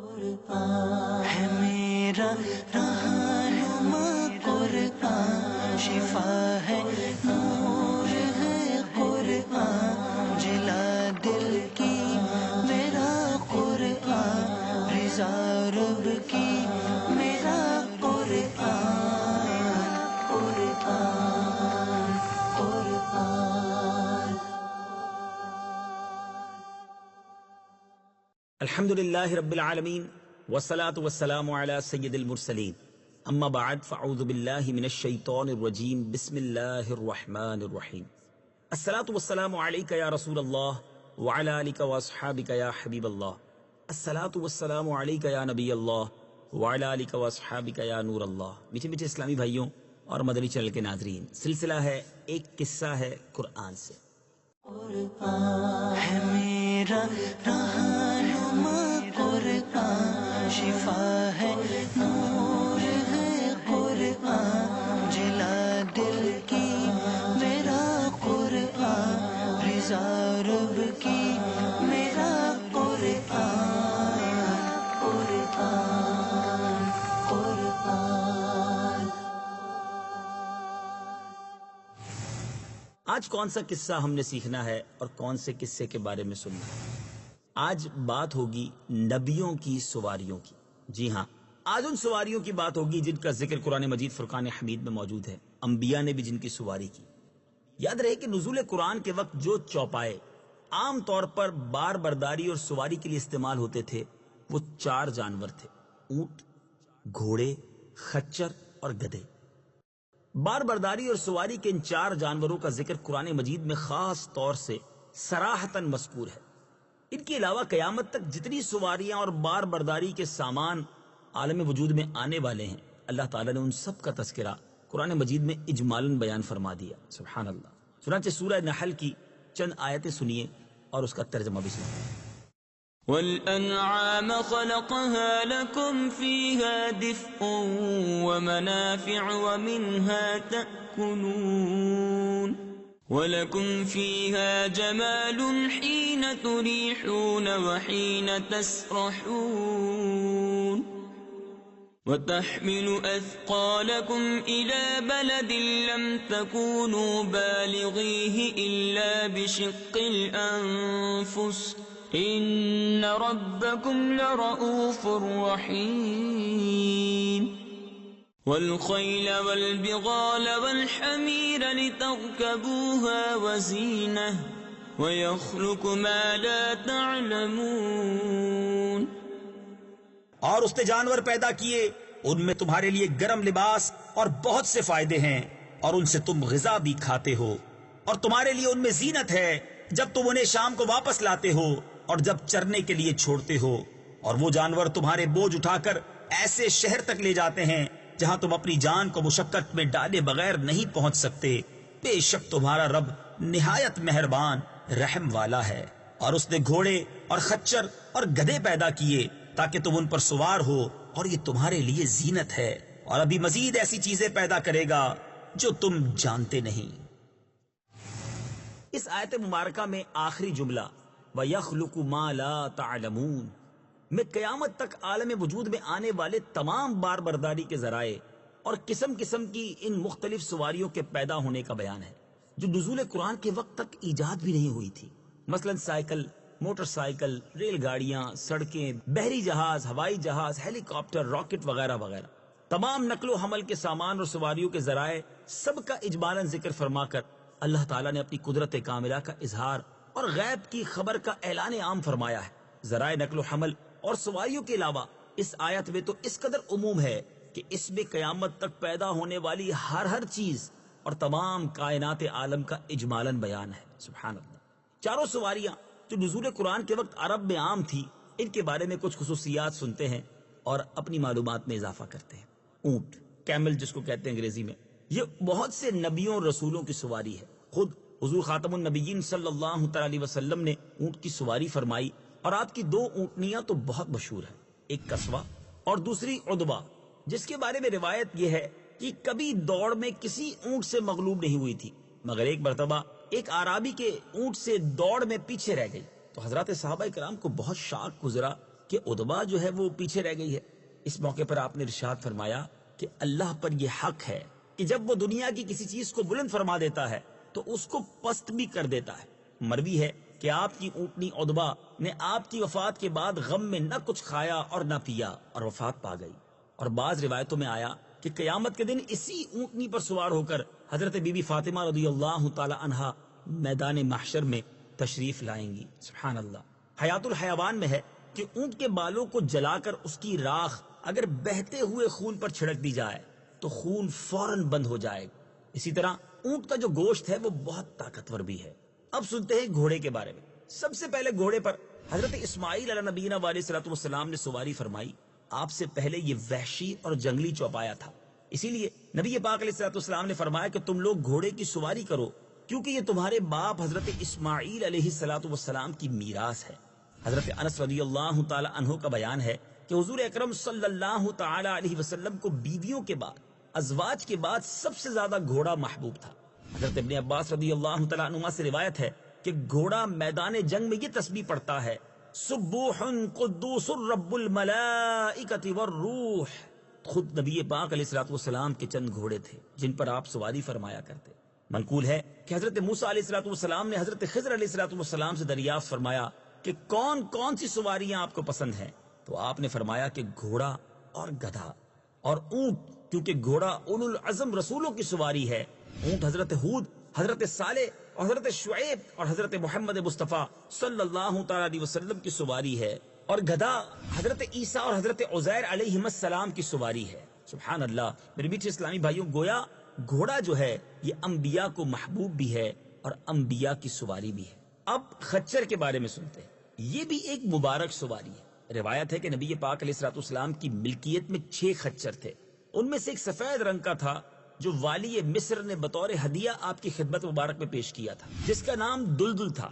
ہے میرا رہنما قرآن، شفا ہے نور ہے قرآن، جلا دل کی میرا قرآن، رضا رب کی میرا قرآن، قرآن قرآن۔ الحمدللہ رب العالمین والصلاة والسلام علی سید المرسلین، اما بعد فاعوذ باللہ من الشیطان الرجیم، بسم اللہ الرحمن الرحیم۔ الصلاة والسلام علیک یا رسول اللہ وعلی آلک واصحابک یا حبیب اللہ، الصلاة والسلام علیک یا نبی اللہ وعلی آلک واصحابک یا نور اللہ۔ میٹھے میٹھے اسلامی بھائیوں اور مدنی چینل کے ناظرین، سلسلہ ہے ایک قصہ ہے قرآن سے۔ قرآن ہے میرا رہنما قرآن، شفا ہے نور ہے قرآن، جلا دل کی میرا قرآن، رضا رب کی میرا قرآن، قرآن قرآن۔ آج کون سا قصہ ہم نے سیکھنا ہے اور کون سے قصے کے بارے میں سننا ہے؟ آج بات ہوگی نبیوں کی سواریوں کی۔ جی ہاں، آج ان سواریوں کی بات ہوگی جن کا ذکر قرآن مجید فرقان حمید میں موجود ہے۔ انبیاء نے بھی جن کی سواری کی۔ یاد رہے کہ نزول قرآن کے وقت جو چوپائے عام طور پر بار برداری اور سواری کے لیے استعمال ہوتے تھے وہ 4 جانور تھے: اونٹ، گھوڑے، خچر اور گدھے۔ بار برداری اور سواری کے ان 4 جانوروں کا ذکر قرآن مجید میں خاص طور سے صراحتاً مذکور ہے۔ ان کے علاوہ قیامت تک جتنی سواریاں اور بار برداری کے سامان عالم وجود میں آنے والے ہیں، اللہ تعالیٰ نے ان سب کا تذکرہ قرآن مجید میں اجمالاً بیان فرما دیا۔ سبحان اللہ۔ چنانچہ سورہ نحل کی چند آیتیں سنیے اور اس کا ترجمہ بھی سنیے۔ وَالْأَنْعَامَ خَلَقَهَا لَكُمْ فِيهَا دِفْءٌ وَمَنَافِعُ وَمِنْهَا تَأْكُلُونَ وَلَكُمْ فِيهَا جَمَالٌ حِينَ تُرِيحُونَ وَحِينَ تَسْرَحُونَ وَتَحْمِلُ أَثْقَالَكُمْ إِلَى بَلَدٍ لَّمْ تَكُونُوا بَالِغِيهِ إِلَّا بِشِقِّ الْأَنفُسِ إِنَّ رَبَّكُمْ لَرَءُوفٌ رَّحِيمٌ وَالْخَيْلَ وَالْبِغَالَ وَالْحَمِيرَ لِتَرْكَبُوهَا وَزِينَةً وَيَخْلُقُ مَا لَا تَعْلَمُونَ۔ اور اس نے جانور پیدا کیے، ان میں تمہارے لیے گرم لباس اور بہت سے فائدے ہیں، اور ان سے تم غذا بھی کھاتے ہو، اور تمہارے لیے ان میں زینت ہے جب تم انہیں شام کو واپس لاتے ہو اور جب چرنے کے لیے چھوڑتے ہو۔ اور وہ جانور تمہارے بوجھ اٹھا کر ایسے شہر تک لے جاتے ہیں جہاں تم اپنی جان کو مشقت میں ڈالے بغیر نہیں پہنچ سکتے۔ بے شک تمہارا رب نہایت مہربان رحم والا ہے۔ اور اس نے گھوڑے اور خچر اور گدھے پیدا کیے تاکہ تم ان پر سوار ہو، اور یہ تمہارے لیے زینت ہے، اور ابھی مزید ایسی چیزیں پیدا کرے گا جو تم جانتے نہیں۔ اس آیت مبارکہ میں آخری جملہ وَيَخْلُقُ مَا لَا تَعْلَمُونَ میں قیامت تک عالم وجود میں آنے والے تمام بار برداری کے ذرائع اور قسم قسم کی ان مختلف سواریوں کے پیدا ہونے کا بیان ہے جو نزول قرآن کے وقت تک ایجاد بھی نہیں ہوئی تھی، مثلا سائیکل، موٹر سائیکل، ریل گاڑیاں، سڑکیں، بحری جہاز، ہوائی جہاز، ہیلی کاپٹر، راکٹ وغیرہ وغیرہ۔ تمام نقل و حمل کے سامان اور سواریوں کے ذرائع سب کا اجمالاً ذکر فرما کر اللہ تعالیٰ نے اپنی قدرت کاملہ کا اظہار اور غیب کی خبر کا اعلان عام فرمایا ہے۔ ذرائع نقل و حمل اور سواریوں کے علاوہ اس آیت میں تو اس قدر عموم ہے کہ اس میں قیامت تک پیدا ہونے والی ہر چیز اور تمام کائنات عالم کا اجمالاً بیان ہے۔ سبحان اللہ۔ 4 سواریاں جو نزول قرآن کے وقت عرب میں عام تھی، ان کے بارے میں کچھ خصوصیات سنتے ہیں اور اپنی معلومات میں اضافہ کرتے ہیں۔ اونٹ، کیمل جس کو کہتے ہیں انگریزی میں، یہ بہت سے نبیوں اور رسولوں کی سواری ہے۔ خود حضور خاتم النبیین صلی اللہ تعالی علیہ وسلم نے اونٹ کی سواری فرمائی، اور آپ کی 2 اونٹنیاں تو بہت مشہور ہیں، ایک کسوہ اور دوسری عدبہ، جس کے بارے میں روایت یہ ہے کہ کبھی دوڑ میں کسی اونٹ سے مغلوب نہیں ہوئی تھی، مگر ایک مرتبہ ایک عرابی کے اونٹ سے دوڑ میں پیچھے رہ گئی تو حضرات صحابہ کرام کو بہت شاک گزرا کہ عتبہ جو ہے وہ پیچھے رہ گئی ہے۔ اس موقع پر آپ نے ارشاد فرمایا کہ اللہ پر یہ حق ہے کہ جب وہ دنیا کی کسی چیز کو بلند فرما دیتا ہے تو اس کو پست بھی کر دیتا ہے۔ مروی ہے کہ آپ کی اونٹنی عتبہ نے آپ کی وفات کے بعد غم میں نہ کچھ کھایا اور نہ پیا اور وفات پا گئی۔ اور بعض روایتوں میں آیا کہ قیامت کے دن اسی اونٹنی پر سوار ہو کر حضرت بی بی فاطمہ رضی اللہ تعالی عنہا میدان محشر میں تشریف لائیں گی۔ سبحان اللہ۔ حیات الحیوان میں ہے کہ اونٹ کے بالوں کو جلا کر اس کی راکھ اگر بہتے ہوئے خون پر چھڑک دی جائے تو خون فوراً بند ہو جائے گا۔ اسی طرح اونٹ کا جو گوشت ہے وہ بہت طاقتور بھی ہے۔ اب سنتے ہیں گھوڑے کے بارے میں۔ سب سے پہلے گھوڑے پر حضرت اسماعیل علیہ نبینا علیہ الصلوۃ والسلام نے سواری فرمائی۔ آپ سے پہلے یہ وحشی اور جنگلی چوپایا تھا، اسی لیے نبی پاک علیہ الصلوۃ والسلام نے فرمایا کہ تم لوگ گھوڑے کی سواری کرو، کیونکہ یہ تمہارے باپ حضرت اسماعیل علیہ الصلوۃ والسلام کی میراث ہے۔ حضرت انس رضی اللہ تعالی عنہ کا بیان ہے کہ حضور اکرم صلی اللہ تعالی علیہ وسلم کو بیویوں کے بعد، ازواج کے بعد سب سے زیادہ گھوڑا محبوب تھا۔ حضرت ابن عباس رضی اللہ تعالی عنہما سے روایت ہے کہ گھوڑا میدان جنگ میں یہ تسبیح پڑھتا ہے، سبوح قدوس رب الملائکۃ والروح۔ خود نبی پاک علیہ الصلوۃ والسلام کے چند گھوڑے تھے جن پر آپ سواری فرمایا کرتے۔ منقول ہے کہ حضرت موسیٰ علیہ الصلوۃ والسلام نے حضرت خضر علیہ الصلوۃ والسلام سے دریافت فرمایا کہ کون کون سی سواریاں آپ کو پسند ہیں، تو آپ نے فرمایا کہ گھوڑا اور گدھا اور اونٹ، کیونکہ گھوڑا اولو العزم رسولوں کی سواری ہے، اونٹ حضرت ہود، حضرت صالح اور حضرت شعیب اور حضرت محمد مصطفیٰ صلی اللہ تعالی علیہ وسلم کی سواری ہے، اور گدھا حضرت عیسیٰ اور حضرت عزیر علیہ السلام کی سواری ہے۔ سبحان اللہ۔ میرے میٹھے اسلامی بھائیوں، گویا گھوڑا جو ہے یہ انبیاء کو محبوب بھی ہے اور انبیاء کی سواری بھی ہے۔ اب خچر کے بارے میں سنتے ہیں۔ یہ بھی ایک مبارک سواری ہے۔ روایت ہے کہ نبی پاک علیہ الصلوۃ والسلام کی ملکیت میں 6 خچر تھے، ان میں سے ایک سفید رنگ کا تھا جو والی مصر نے بطور ہدیہ آپ کی خدمت مبارک میں پیش کیا تھا، جس کا نام دلدل تھا۔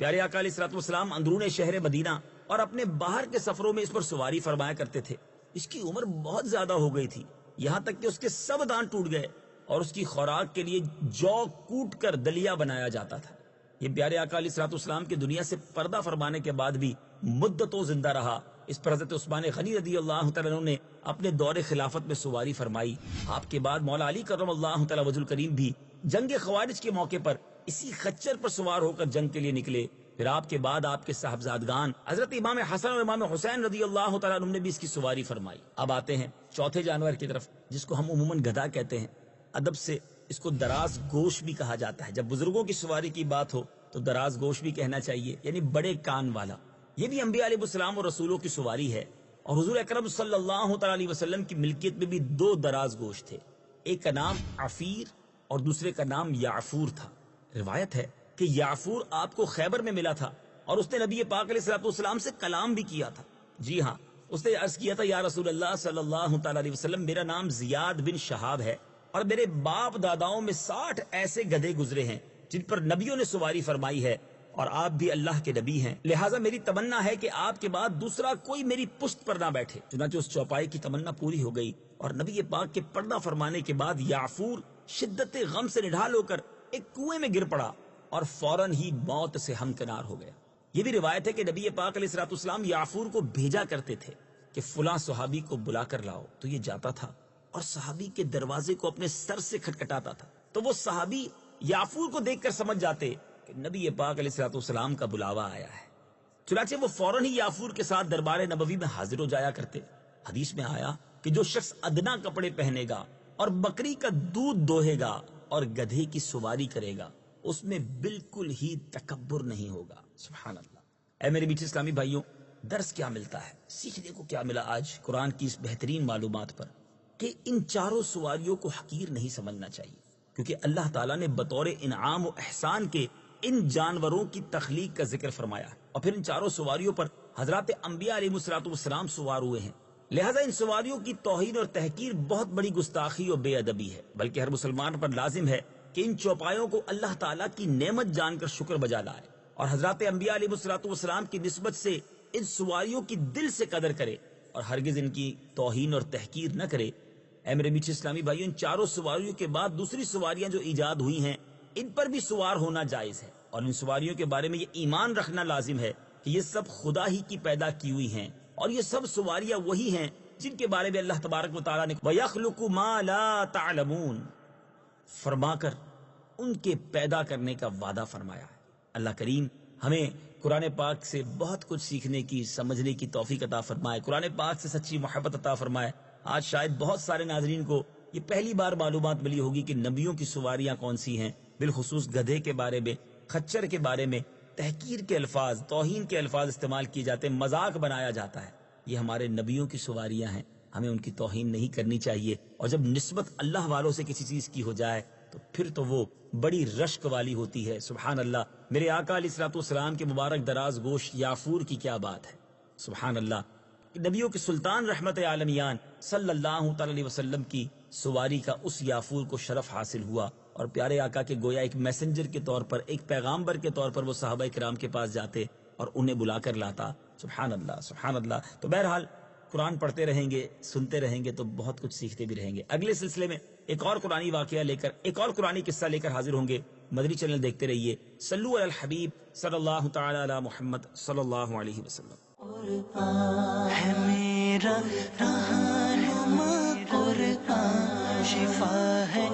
پیارے آقا علیہ الصلوۃ والسلام اندرون شہر مدینہ اور اپنے باہر کے سفروں میں اس پر سواری فرمایا کرتے تھے۔ اس کی عمر بہت زیادہ ہو گئی تھی، یہاں تک کہ اس کے سب دانت ٹوٹ گئے اور اس کی خوراک کے لیے جو کوٹ کر دلیا بنایا جاتا تھا۔ یہ پیارے آقا علیہ الصلوۃ والسلام کے دنیا سے پردہ فرمانے کے بعد بھی مدتوں زندہ رہا۔ اس پر حضرت عثمان غنی رضی اللہ تعالیٰ عنہ نے اپنے دور خلافت میں سواری فرمائی۔ آپ کے بعد مولا علی کرم اللہ تعالیٰ وجہ الکریم بھی جنگ خوارج کے موقع پر اسی خچر پر سوار ہو کر جنگ کے لیے نکلے۔ پھر آپ کے بعد آپ کے صاحبزادگان حضرت امام حسن اور امام حسین رضی اللہ تعالیٰ عنہ نے بھی اس کی سواری فرمائی۔ اب آتے ہیں چوتھے جانور کی طرف، جس کو ہم عموماً گدھا کہتے ہیں۔ ادب سے اس کو دراز گوش بھی کہا جاتا ہے۔ جب بزرگوں کی سواری کی بات ہو تو دراز گوش بھی کہنا چاہیے، یعنی بڑے کان والا۔ یہ بھی انبیاء علیہ السلام اور رسولوں کی سواری ہے، اور حضور اکرم صلی اللہ تعالی علیہ وسلم کی ملکیت میں بھی 2 دراز گوش تھے، ایک کا نام عفیر اور دوسرے کا نام یعفور تھا۔ روایت ہے کہ یعفور آپ کو خیبر میں ملا تھا اور اس نے نبی پاک علیہ الصلوۃ والسلام سے کلام بھی کیا تھا۔ جی ہاں، اس نے عرض کیا تھا، یا رسول اللہ صلی اللہ تعالی علیہ وسلم، میرا نام زیاد بن شہاب ہے اور میرے باپ داداؤں میں 60 ایسے گدھے گزرے ہیں جن پر نبیوں نے سواری فرمائی ہے، اور آپ بھی اللہ کے نبی ہیں، لہٰذا میری تمنا ہے کہ آپ کے بعد دوسرا کوئی میری پشت پر نہ بیٹھے۔ چنانچہ اس چوپائی کی تمنا پوری ہو گئی، اور نبی پاک کے پردہ فرمانے کے بعد یعفور شدت غم سے نڈھال ہو کر ایک کنویں میں گر پڑا اور فوراً ہی موت سے ہمکنار ہو گیا۔ یہ بھی روایت ہے کہ نبی پاک علیہ الصلوۃ والسلام یعفور کو بھیجا کرتے تھے کہ فلاں صحابی کو بلا کر لاؤ، تو یہ جاتا تھا اور صحابی کے دروازے کو اپنے سر سے کھٹکھٹاتا تھا، تو وہ صحابی یعفور کو دیکھ کر سمجھ جاتے کہ نبی پاک علیہ الصلوۃ والسلام کا بلاوا آیا ہے۔ چنانچہ وہ فوراً ہی یعفور کے ساتھ دربار نبوی میں حاضر ہو جایا کرتے۔ حدیث میں آیا کہ جو شخص ادنا کپڑے پہنے گا اور بکری کا دودھ دوہے گا اور گدھے کی سواری کرے گا، اس میں بالکل ہی تکبر نہیں ہوگا۔ سبحان اللہ۔ اے میرے میٹھے اسلامی بھائیوں، درس کیا ملتا ہے، سیکھنے کو کیا ملا آج قرآن کی اس بہترین معلومات پر، کہ ان چاروں سواریوں کو حقیر نہیں سمجھنا چاہیے، کیونکہ اللہ تعالیٰ نے بطور انعام و احسان کے ان جانوروں کی تخلیق کا ذکر فرمایا ہے، اور پھر ان چاروں سواریوں پر حضرات انبیاء علیہ الصلوۃ والسلام سوار ہوئے ہیں، لہذا ان سواریوں کی توہین اور تحقیر بہت بڑی گستاخی اور بے ادبی ہے، بلکہ ہر مسلمان پر لازم ہے کہ ان چوپایوں کو اللہ تعالیٰ کی نعمت جان کر شکر بجا لائے، اور حضرات انبیاء علیہ الصلوۃ والسلام کی نسبت سے ان سواریوں کی دل سے قدر کرے اور ہرگز ان کی توہین اور تحقیر نہ کرے۔ اے میرے میٹھے اسلامی بھائیوں، ان چاروں سواریوں کے بعد دوسری سواریاں جو ایجاد ہوئی ہیں، ان پر بھی سوار ہونا جائز ہے، اور ان سواریوں کے بارے میں یہ ایمان رکھنا لازم ہے کہ یہ سب خدا ہی کی پیدا کی ہوئی ہیں اور یہ سب سواریاں وہی ہیں جن کے بارے میں اللہ تبارک و تعالیٰ نے وَيَخْلُقُ مَا لَا تَعْلَمُونَ فرما کر ان کے پیدا کرنے کا وعدہ فرمایا ہے۔ اللہ کریم ہمیں قرآن پاک سے بہت کچھ سیکھنے کی، سمجھنے کی توفیق عطا فرمائے، قرآن پاک سے سچی محبت عطا فرمائے۔ آج شاید بہت سارے ناظرین کو یہ پہلی بار معلومات ملی ہوگی کہ نبیوں کی سواریاں کون سی ہیں، بالخصوص گدھے کے بارے میں، خچر کے بارے میں تحقیر کے الفاظ، توہین کے الفاظ استعمال کیے جاتے ہیں، مذاق بنایا جاتا ہے۔ یہ ہمارے نبیوں کی سواریاں ہیں، ہمیں ان کی توہین نہیں کرنی چاہیے، اور جب نسبت اللہ والوں سے کسی چیز کی ہو جائے تو پھر تو وہ بڑی رشک والی ہوتی ہے۔ سبحان اللہ، میرے آقا علیہ الصلوۃ والسلام کے مبارک دراز گوش یافور کی کیا بات ہے، سبحان اللہ۔ نبیوں کے سلطان رحمت عالمیان صلی اللہ تعالی علیہ وسلم کی سواری کا اس یافور کو شرف حاصل ہوا، اور پیارے آقا کے گویا ایک میسنجر کے طور پر، ایک پیغامبر کے طور پر وہ صحابہ کرام کے پاس جاتے اور انہیں بلا کر لاتا۔ سبحان اللہ، سبحان اللہ۔ تو بہرحال قرآن پڑھتے رہیں گے، سنتے رہیں گے تو بہت کچھ سیکھتے بھی رہیں گے۔ اگلے سلسلے میں ایک اور قرآنی واقعہ لے کر، ایک اور قرآنی قصہ لے کر حاضر ہوں گے۔ مدنی چینل دیکھتے رہیے۔ صلو علی الحبیب صلی اللہ تعالی علی محمد صلی اللہ علیہ وسلم۔ ہے میرا رہنما قرآن، شفا ہے